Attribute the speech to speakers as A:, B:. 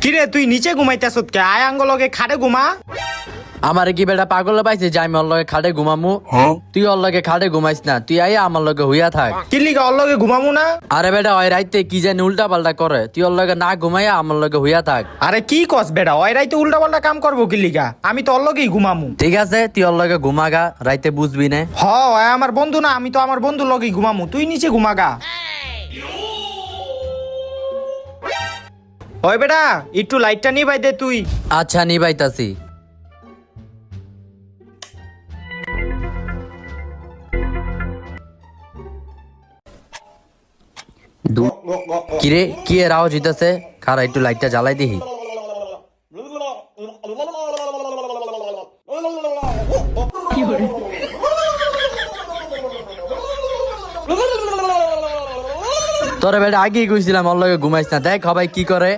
A: কিরে তুই নিচে ঘুমাইতেছত কে? আয় আঙ্গ লগে খাটে ঘুমা।
B: আমারে কি বেটা পাগল পাইছে যে আমি ওর লগে খাটে ঘুমামু? তুই ওর লগে খাটে ঘুমাইস না, তুই আইয়া আমার লগে হইয়া থাক।
A: কিল্লিগা ওর লগে ঘুমামু না?
B: আরে বেটা ওই রাইতে কি জানি উল্টা পাল্টা করে, তুই ওর লগে না ঘুমাইয়া আমার লগে হইয়া থাক।
A: আরে কি কস বেটা, ওই রাইতে উল্টা পাল্টা কাম করবো কিল্লিগা? আমি তো ওর লগেই ঘুমামু।
B: ঠিক আছে তুই ওর লগে ঘুমাগা, রাইতে বুঝবি না।
A: ওই আমার বন্ধু না, আমি তো আমার বন্ধুর লগেই ঘুমামু, তুই নিচে ঘুমাগা। ওই বেটা একটু লাইটটা নিভাই দে তুই।
B: আচ্ছা নিবাইতাছি। কিরে কি এর আওয়াজ হইতাছে? খারা একটু লাইটটা জ্বালাই দিহি। তোরে বেটা আগেই কইছিলাম ওর লগে ঘুমাইস না, দেখ সবাই কি করে।